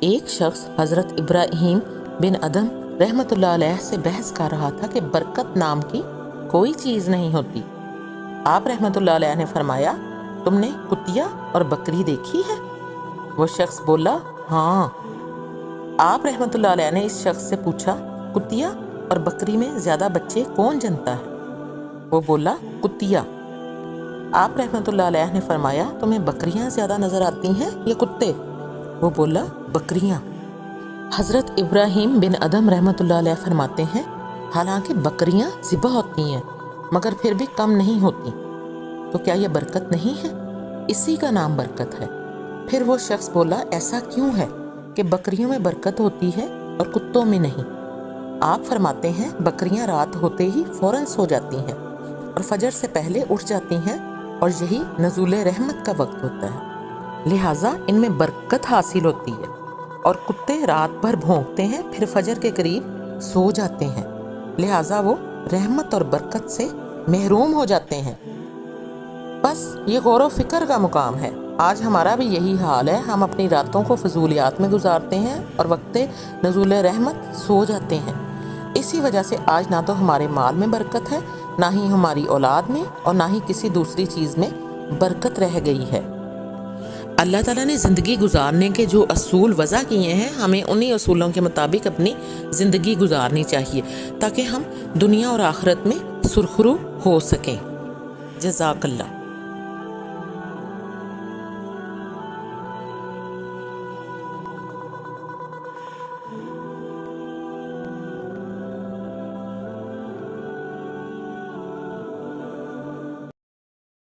ایک شخص حضرت ابراہیم بن ادم رحمۃ اللہ علیہ سے بحث کر رہا تھا کہ برکت نام کی کوئی چیز نہیں ہوتی۔ آپ رحمۃ اللہ علیہ نے فرمایا، تم نے کتیا اور بکری دیکھی ہے؟ وہ شخص بولا، ہاں۔ آپ رحمۃ اللہ علیہ نے اس شخص سے پوچھا، کتیا اور بکری میں زیادہ بچے کون جنتا ہے؟ وہ بولا، کتیا۔ آپ رحمۃ اللہ علیہ نے فرمایا، تمہیں بکریاں زیادہ نظر آتی ہیں یا کتے؟ وہ بولا، بکریاں۔ حضرت ابراہیم بن ادم رحمۃ اللہ علیہ فرماتے ہیں، حالانکہ بکریاں ذبح ہوتی ہیں مگر پھر بھی کم نہیں ہوتی، تو کیا یہ برکت نہیں ہے؟ اسی کا نام برکت ہے۔ پھر وہ شخص بولا، ایسا کیوں ہے کہ بکریوں میں برکت ہوتی ہے اور کتوں میں نہیں؟ آپ فرماتے ہیں، بکریاں رات ہوتے ہی فوراً سو جاتی ہیں اور فجر سے پہلے اٹھ جاتی ہیں، اور یہی نزول رحمت کا وقت ہوتا ہے، لہٰذا ان میں برکت حاصل ہوتی ہے، اور کتے رات بھر بھونکتے ہیں پھر فجر کے قریب سو جاتے ہیں، لہٰذا وہ رحمت اور برکت سے محروم ہو جاتے ہیں۔ بس یہ غور و فکر کا مقام ہے۔ آج ہمارا بھی یہی حال ہے، ہم اپنی راتوں کو فضولیات میں گزارتے ہیں اور وقت نزول رحمت سو جاتے ہیں۔ اسی وجہ سے آج نہ تو ہمارے مال میں برکت ہے، نہ ہی ہماری اولاد میں، اور نہ ہی کسی دوسری چیز میں برکت رہ گئی ہے۔ اللہ تعالیٰ نے زندگی گزارنے کے جو اصول وضع کیے ہیں، ہمیں انہی اصولوں کے مطابق اپنی زندگی گزارنی چاہیے تاکہ ہم دنیا اور آخرت میں سرخرو ہو سکیں۔ جزاک اللہ۔